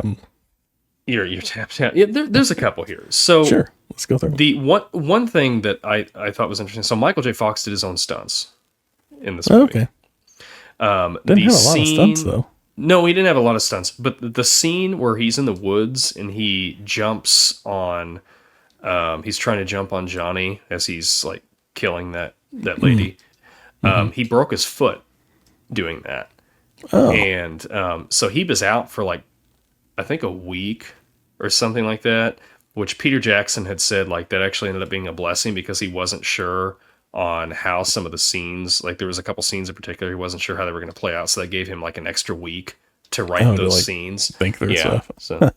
you're tapped out. Yeah, there's a couple here. So sure, let's go through. The one thing that I thought was interesting. So Michael J. Fox did his own stunts in this movie. Okay. Didn't have a lot of stunts though. No, he didn't have a lot of stunts. But the scene where he's in the woods and he jumps on, he's trying to jump on Johnny as he's like killing that lady. He broke his foot doing that. Oh. And so he was out for like, I think a week or something like that, which Peter Jackson had said like that actually ended up being a blessing because he wasn't sure on how some of the scenes, like there was a couple scenes in particular, he wasn't sure how they were going to play out. So they gave him like an extra week to write those scenes. Think through stuff. So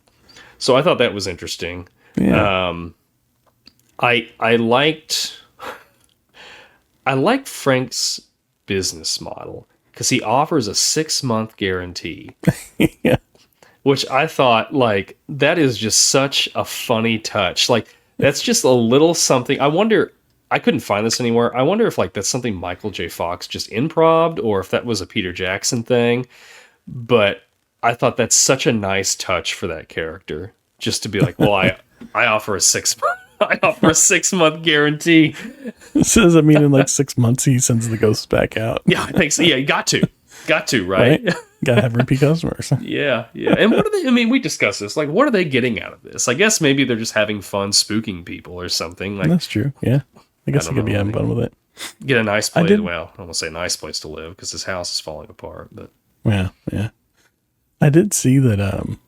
I thought that was interesting. Yeah. I liked Frank's business model because he offers a 6-month guarantee. Yeah. Which I thought, like, that is just such a funny touch. Like, that's just a little something. I wonder, I couldn't find this anywhere. I wonder if, like, that's something Michael J. Fox just improv'd or if that was a Peter Jackson thing. But I thought that's such a nice touch for that character. Just to be like, well, I offer a 6-month guarantee. So does that mean in like 6 months he sends the ghosts back out? Yeah, I think so. Yeah, you got to, right? Gotta have repeat customers. Yeah. And what are they? I mean, we discussed this. Like, what are they getting out of this? I guess maybe they're just having fun spooking people or something. Like, that's true. Yeah, I guess they could be having fun with it. Get a nice place. Well, I don't want to say nice place to live because his house is falling apart. But yeah. I did see that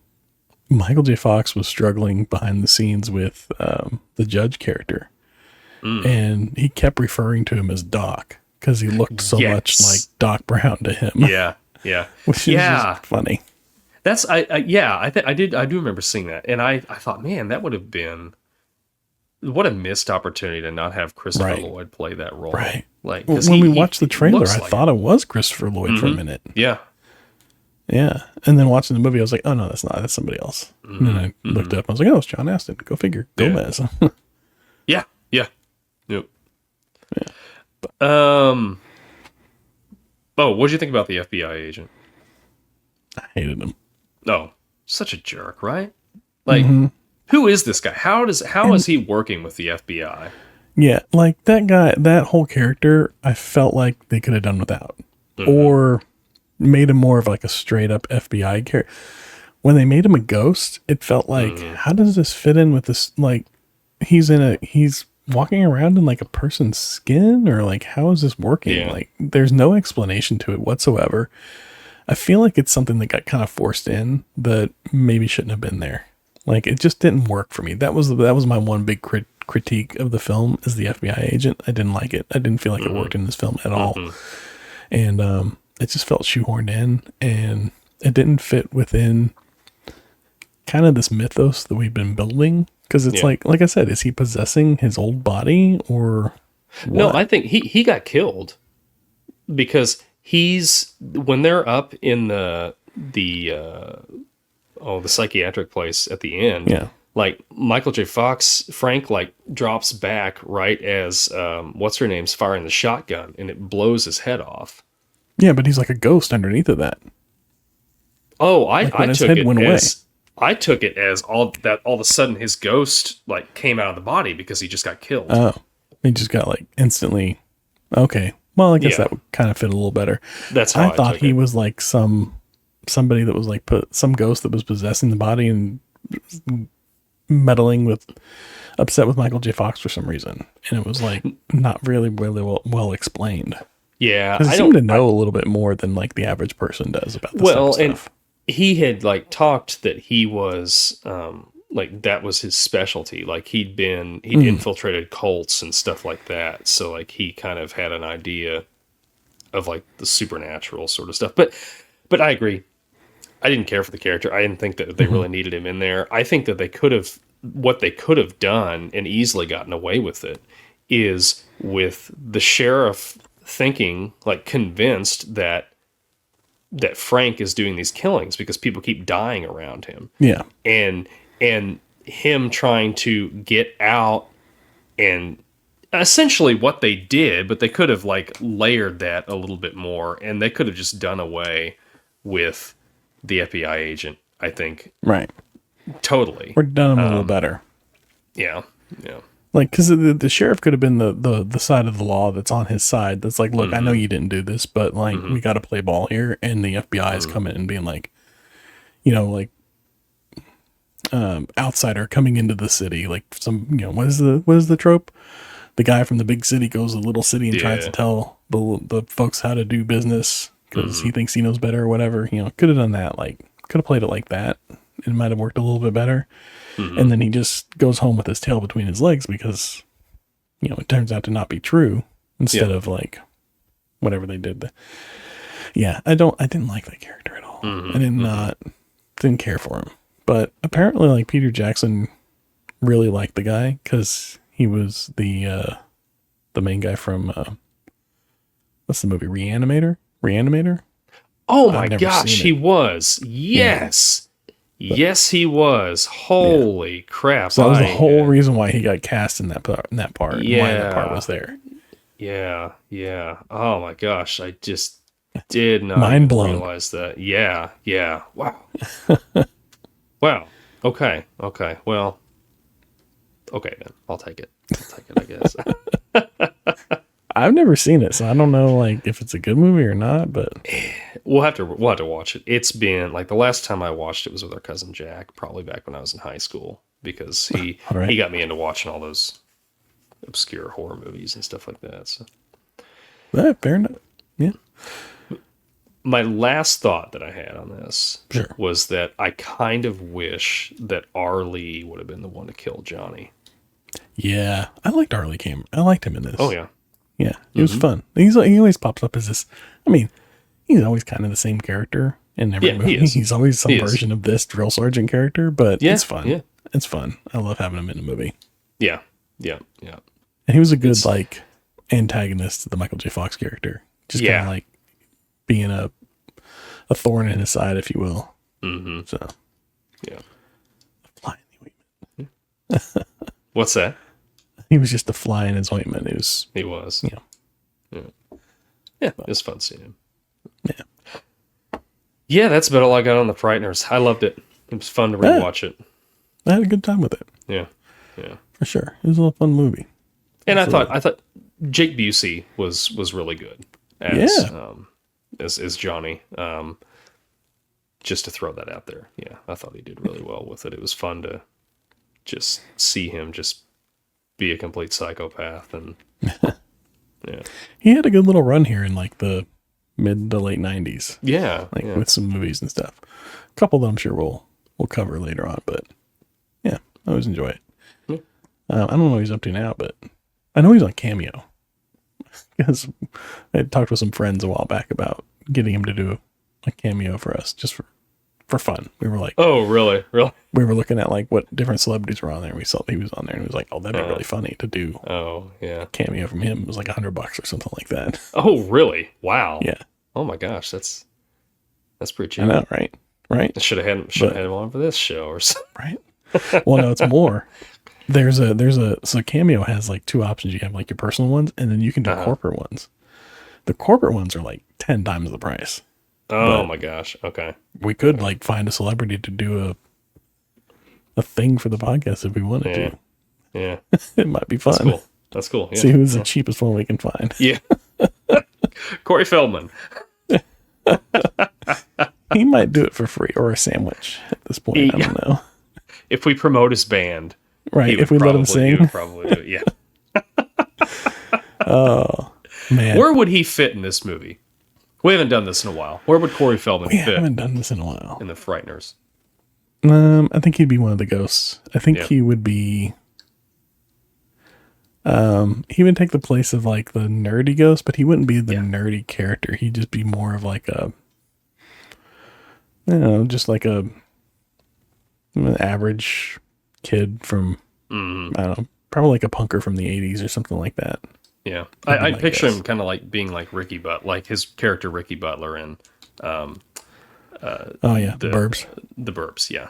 Michael J. Fox was struggling behind the scenes with the judge character, and he kept referring to him as Doc because he looked so much like Doc Brown to him. Yeah, which is just funny. That's I do remember seeing that, and I thought, man, that would have been what a missed opportunity to not have Christopher Lloyd play that role. Right. Like when we watched the trailer, I thought it was Christopher Lloyd for a minute. Yeah. Yeah, and then watching the movie, I was like, oh no, that's not. That's somebody else. And then I looked up, and I was like, oh, it's John Astin. Go figure. Gomez. Yeah. Yep. Yeah. Oh, what did you think about the FBI agent? I hated him. Oh, such a jerk, right? Like, who is this guy? How is he working with the FBI? Yeah, like that guy, that whole character, I felt like they could have done without, or made him more of like a straight up FBI character. When they made him a ghost, it felt like, how does this fit in with this? Like, he's walking around in like a person's skin, or like, how is this working? Yeah. Like, there's no explanation to it whatsoever. I feel like it's something that got kind of forced in that maybe shouldn't have been there. Like, it just didn't work for me. That was my one big critique of the film, is the FBI agent. I didn't like it. I didn't feel like it worked in this film at all. And it just felt shoehorned in, and it didn't fit within kind of this mythos that we've been building. Because it's like I said, is he possessing his old body or what? No, I think he got killed because when they're up in the psychiatric place at the end. Yeah. Like Michael J. Fox, Frank like drops back right as what's her name's firing the shotgun, and it blows his head off. Yeah, but he's like a ghost underneath of that. Oh, I took it away. I took it as all of a sudden his ghost like came out of the body because he just got killed. Oh, he just got like instantly. Okay, well, I guess that would kind of fit a little better. That's how I thought he was like somebody that was like some ghost that was possessing the body and meddling with, upset with Michael J. Fox for some reason, and it was like not really well explained. Yeah, Because he seemed to know a little bit more than like the average person does about this type of stuff. And he had like talked that he was like that was his specialty. Like he'd infiltrated cults and stuff like that. So like he kind of had an idea of like the supernatural sort of stuff. But I agree. I didn't care for the character. I didn't think that they really needed him in there. I think that what they could have done and easily gotten away with it is with the sheriff thinking, like convinced that Frank is doing these killings because people keep dying around him. Yeah. And him trying to get out, and essentially what they did, but they could have like layered that a little bit more, and they could have just done away with the FBI agent, I think. Right. Totally. Or done him a little better. Yeah. Yeah. Like, because the sheriff could have been the side of the law that's on his side. That's like, look, I know you didn't do this, but like, we got to play ball here. And the FBI is coming and being like, you know, like, outsider coming into the city, like some, you know, what is the trope? The guy from the big city goes to the little city and tries to tell the folks how to do business because he thinks he knows better or whatever. You know, could have done that. Like, could have played it like that. It might have worked a little bit better. And then he just goes home with his tail between his legs because, you know, it turns out to not be true instead of like whatever they did. Yeah, I didn't like that character at all. I didn't care for him. But apparently, like, Peter Jackson really liked the guy because he was the main guy from what's the movie? Reanimator? Oh my gosh, he was. Yes. Yes, he was. Holy crap. So that was the whole reason why he got cast in that part and Yeah. why that part was there. Yeah, yeah. Oh my gosh, I just did not Mind blown. realize that. Yeah, yeah. Wow. Wow. Okay. Well, okay then. I'll take it, I guess. I've never seen it, so I don't know like if it's a good movie or not, but We'll have to watch it. It's been like the last time I watched it was with our cousin Jack, probably back when I was in high school, because he got me into watching all those obscure horror movies and stuff like that. So fair enough. Yeah. My last thought that I had on this was that I kind of wish that R. Lee would have been the one to kill Johnny. Yeah, I liked R. Lee Cam. I liked him in this. Oh yeah, yeah, it was fun. He always pops up as this. I mean, he's always kind of the same character in every movie. He's always some version of this drill sergeant character, but it's fun. Yeah. It's fun. I love having him in a movie. Yeah. And he was a good like antagonist to the Michael J. Fox character. Just kind of like being a thorn in his side, if you will. Mm-hmm. So, yeah. Fly in the ointment. What's that? He was just a fly in his ointment. He was. Yeah. It was fun seeing him. Yeah. Yeah, that's about all I got on the Frighteners. I loved it. It was fun to rewatch it. I had a good time with it. Yeah. For sure. It was a little fun movie. And I thought Jake Busey was really good as Johnny. Just to throw that out there. Yeah, I thought he did really well with it. It was fun to just see him just be a complete psychopath, and he had a good little run here in like the mid to late 90s. Yeah. With some movies and stuff. A couple that I'm sure we'll cover later on, but yeah, I always enjoy it. Yeah. I don't know what he's up to now, but I know he's on Cameo. Because I had talked with some friends a while back about getting him to do a cameo for us, just for fun. We were like, oh, really? We were looking at like what different celebrities were on there. We saw he was on there, and it was like, oh, that'd be really funny to do. Oh, yeah. A cameo from him. It was like $100 or something like that. Oh, really? Wow. Yeah. Oh my gosh, that's pretty cheap. I know, right? I should have had him on for this show or something. Right. Well, no, it's more. So Cameo has like two options. You have like your personal ones, and then you can do corporate ones. The corporate ones are like 10 times the price. Oh my gosh. Okay. We could like find a celebrity to do a thing for the podcast if we wanted to. Yeah. It might be fun. That's cool. Yeah. See who's the cheapest one we can find. Yeah. Corey Feldman. He might do it for free or a sandwich at this point. I don't know. If we promote his band. Right. If we let him sing. He would probably do it. Yeah. Oh. Man, Where would he fit in this movie? We haven't done this in a while. Where would Corey Feldman we fit haven't done this in a while. in the Frighteners? I think he'd be one of the ghosts. I think he would be. He would take the place of like the nerdy ghost, but he wouldn't be the nerdy character. He'd just be more of like a, just like an average kid from, I don't know, probably like a punker from the 80s or something like that. Yeah. I picture him kind of like being like Ricky Butler, like his character Ricky Butler in The Burbs. The Burbs, yeah.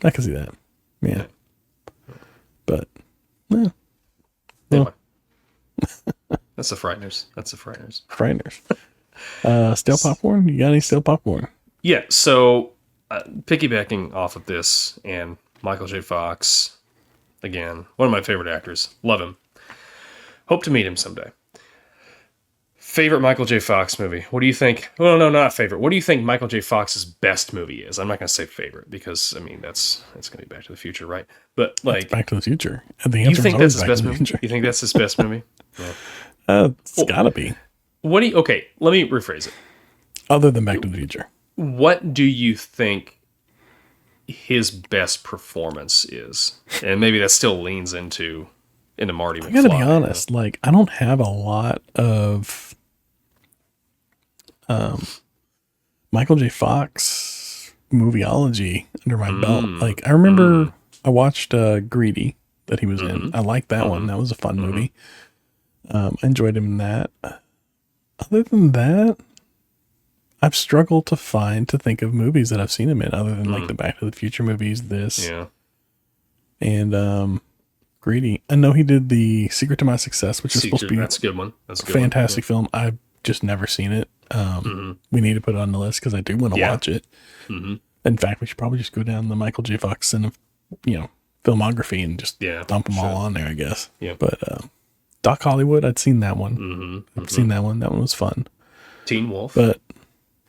I can see that. Yeah. But, Anyway. That's the Frighteners. Frighteners. Stale popcorn? You got any stale popcorn? Yeah, so piggybacking off of this, and Michael J. Fox, again, one of my favorite actors. Love him. Hope to meet him someday. Favorite Michael J. Fox movie? What do you think? Well, no, not favorite. What do you think Michael J. Fox's best movie is? I'm not going to say favorite because, I mean, it's going to be Back to the Future, right? But like, It's Back to the Future. And the you answer think is that's his always Back best to the movie? Future. You think that's his best movie? Yeah. It's gotta be. What do you? Okay, let me rephrase it. Other than Back to the Future. What do you think his best performance is? And maybe that still leans into Marty McFly. I gotta be honest, like, I don't have a lot of Michael J. Fox movieology under my belt. Like, I remember I watched Greedy that he was in. I liked that one. That was a fun movie. I enjoyed him in that. Other than that, I've struggled to think of movies that I've seen him in other than like the Back to the Future movies, and Greedy. I know he did the Secret to My Success, which is supposed to be that's a good one. That's a good fantastic film. I've just never seen it. We need to put it on the list because I do want to watch it. In fact, we should probably just go down the Michael J. Fox filmography and just dump them all on there, I guess. Yeah. But Doc Hollywood, I'd seen that one. I've seen that one. That one was fun. Teen Wolf. But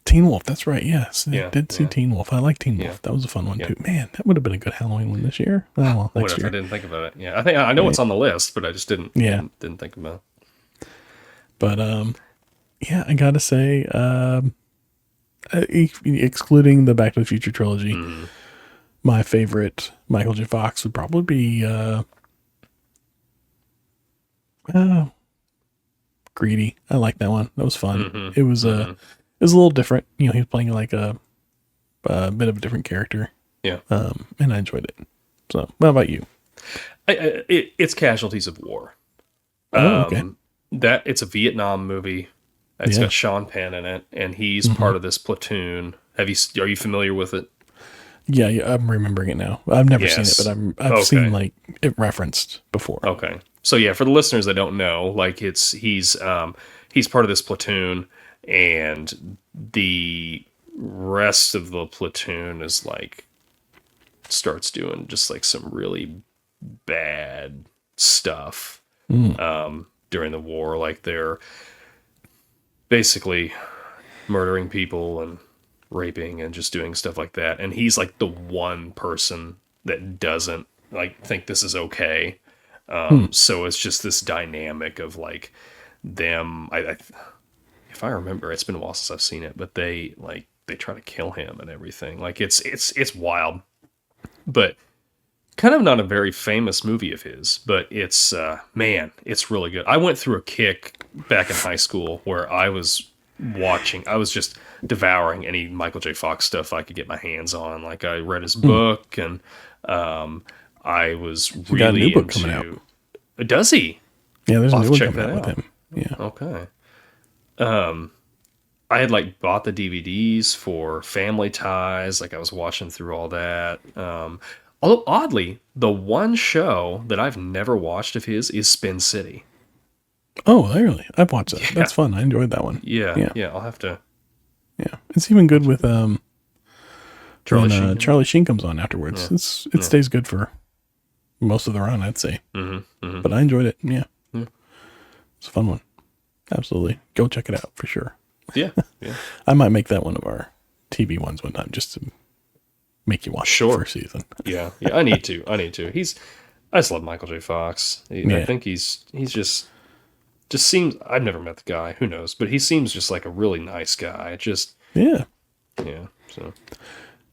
Teen Wolf, that's right. Yes, I did see Teen Wolf. I like Teen Wolf. That was a fun one too. Man, that would have been a good Halloween one this year. Oh, well, next year. I didn't think about it. Yeah, I think I know it's on the list, but I just didn't think about it. But I gotta say, excluding the Back to the Future trilogy, my favorite Michael J. Fox would probably be Greedy. I like that one. That was fun. It was it was a little different. You know, he was playing like a bit of a different character. Yeah. And I enjoyed it. So, what about you? It's Casualties of War. Okay. That it's a Vietnam movie. It's got Sean Penn in it, and he's part of this platoon. Are you familiar with it? Yeah, I'm remembering it now. I've never seen it, but I've seen like it referenced before. Okay. So yeah, for the listeners that don't know, like he's part of this platoon, and the rest of the platoon is like starts doing just like some really bad stuff during the war. Like they're basically murdering people and raping and just doing stuff like that. And he's like the one person that doesn't like think this is okay. So it's just this dynamic of like them. If I remember, it's been a while since I've seen it, but they try to kill him and everything. Like it's wild, but kind of not a very famous movie of his, but it's it's really good. I went through a kick back in high school where I was just devouring any Michael J. Fox stuff I could get my hands on. Like I read his book, and I was really got a new book into. coming out. Does he? Yeah, there's a I'll new one check coming out that with him. Yeah. Okay. I had like bought the DVDs for Family Ties. Like I was watching through all that. Although oddly, the one show that I've never watched of his is Spin City. Oh, really? I've watched that. Yeah. That's fun. I enjoyed that one. Yeah. I'll have to. Yeah, it's even good with Charlie Sheen. Charlie Sheen comes on afterwards. It stays good for most of the run, I'd say. But I enjoyed it. Yeah. It's a fun one. Absolutely. Go check it out for sure. Yeah. I might make that one of our TV ones one time just to make you watch the first season. Yeah. I need to. I just love Michael J. Fox. I think he's just just seems, I've never met the guy, who knows, but he seems just like a really nice guy. Just, Yeah. yeah, so.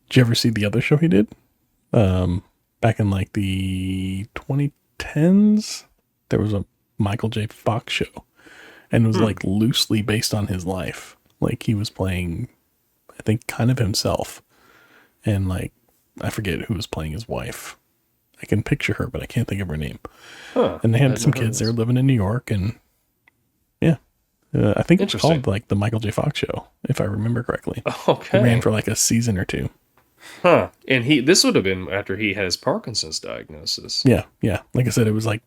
Did you ever see the other show he did? Back in like the 2010s, there was a Michael J. Fox show, and it was like loosely based on his life. Like he was playing, I think, kind of himself, and like I forget who was playing his wife. I can picture her, but I can't think of her name. Huh. And they had some kids. They were living in New York, and yeah, I think it's called like the Michael J. Fox show, if I remember correctly. Okay. It ran for like a season or two. Huh. And this would have been after he had his Parkinson's diagnosis. Yeah, yeah. Like I said, it was like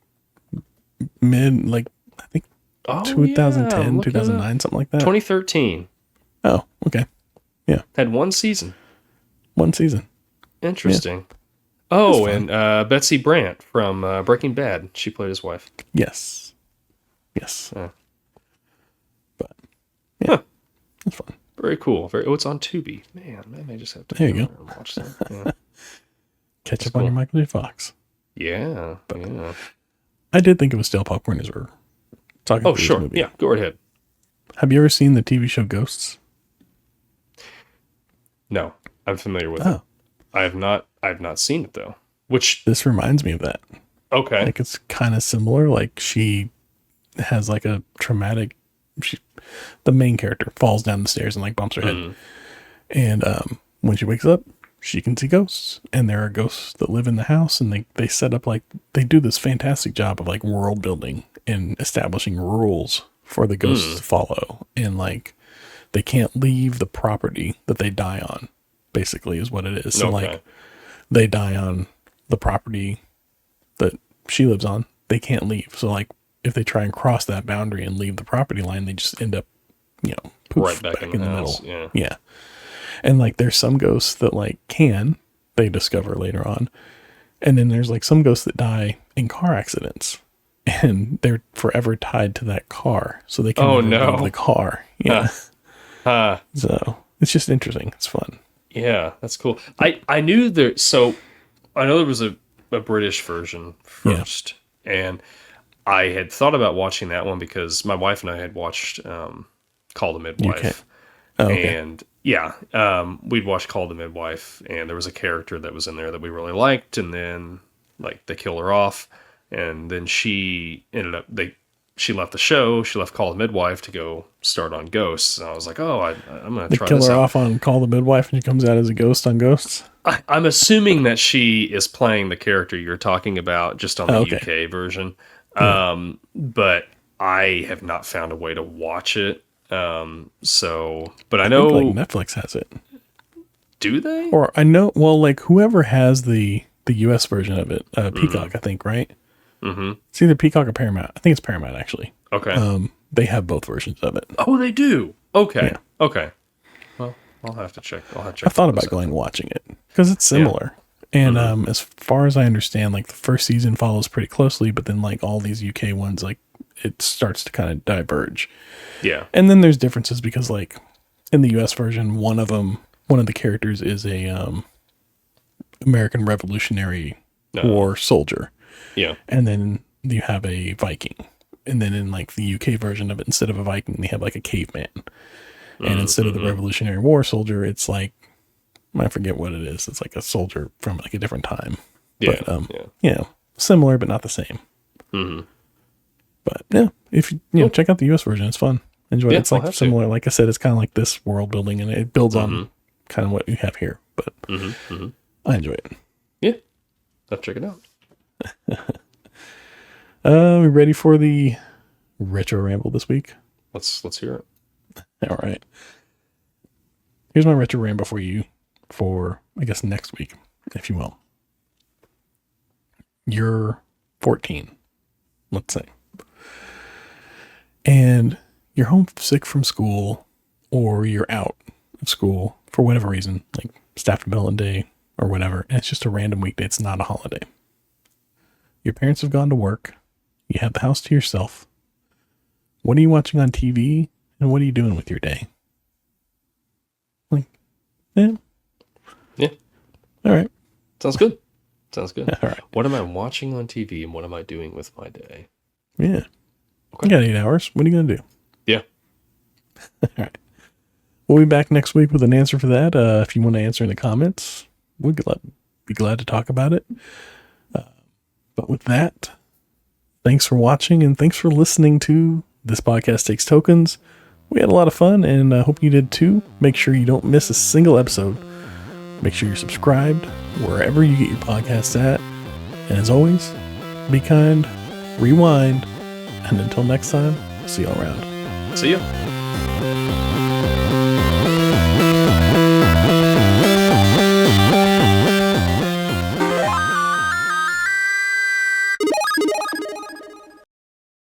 I think 2010, 2009, something like that. 2013. Oh, okay. Yeah. Had one season. One season. Interesting. Yeah. Oh, and Betsy Brandt from Breaking Bad. She played his wife. Yes. Yes. But yeah, that's fun. Very cool. It's on Tubi. Man, I may just have to there you go. And watch that. Yeah. Catch up on your Michael J. Fox. Yeah. Yeah. I did think it was stale popcorn as we're talking about this movie. Yeah, go right ahead. Have you ever seen the TV show Ghosts? No, I'm familiar with it. I have not seen it though. Which this reminds me of that. Okay. Like it's kind of similar. Like she has like a traumatic. The main character falls down the stairs and like bumps her head. And when she wakes up, she can see ghosts, and there are ghosts that live in the house, and they set up like they do this fantastic job of like world building and establishing rules for the ghosts to follow, and like they can't leave the property that they die on. Basically, is what it is. So like they die on the property that she lives on, they can't leave. So like if they try and cross that boundary and leave the property line, they just end up, poof, right back in the middle. Yeah. Yeah. And like there's some ghosts that like they discover later on. And then there's like some ghosts that die in car accidents, and they're forever tied to that car. So they can never leave the car. Yeah. So it's just interesting. It's fun. Yeah, that's cool. I knew there, so I know there was a British version first, and I had thought about watching that one because my wife and I had watched Call the Midwife. And we'd watched Call the Midwife, and there was a character that was in there that we really liked, and then like they kill her off, and then she left the show. She left Call the Midwife to go start on Ghosts. And I was like, I'm going to try this out. They kill her off on Call the Midwife, and she comes out as a ghost on Ghosts? I'm assuming that she is playing the character you're talking about, just on the UK version. But I have not found a way to watch it. But I know think, like, Netflix has it. Do they? Or I know, well, like whoever has the US version of it, Peacock, I think, right? Mm-hmm. It's either Peacock or Paramount. I think it's Paramount, actually. Okay. They have both versions of it. Oh, they do. Okay. Yeah. Okay. Well, I'll have to check. I thought about going and watching it because it's similar. Yeah. And as far as I understand, like the first season follows pretty closely, but then like all these UK ones, like it starts to kind of diverge. Yeah. And then there's differences because like in the US version, one of the characters is a American Revolutionary War soldier. Yeah. And then you have a Viking. And then in like the UK version of it, instead of a Viking, they have like a caveman. And instead of the Revolutionary War soldier, it's like, I forget what it is. It's like a soldier from like a different time. Yeah. But, similar, but not the same. Mm-hmm. But yeah, if you check out the US version, it's fun. Enjoy it. It's like similar. Like I said, it's kind of like this world building, and it builds on kind of what you have here. But I enjoy it. Yeah. I'll check it out. We ready for the Retro Ramble this week? Let's hear it. All right. Here's my Retro Ramble for you for, I guess, next week, if you will. You're 14, let's say. And you're homesick from school, or you're out of school for whatever reason, like staff development day or whatever, and it's just a random weekday. It's not a holiday. Your parents have gone to work. You have the house to yourself. What are you watching on TV, and what are you doing with your day? Like, yeah. All right. Sounds good. All right. What am I watching on TV, and what am I doing with my day? Yeah. You got 8 hours. What are you going to do? Yeah. All right. We'll be back next week with an answer for that. If you want to answer in the comments, we'd be glad to talk about it. But with that, thanks for watching and thanks for listening to This Podcast Takes Tokens. We had a lot of fun and I hope you did too. Make sure you don't miss a single episode. Make sure you're subscribed wherever you get your podcasts at. And as always, be kind, rewind, and until next time, see you all around. See ya.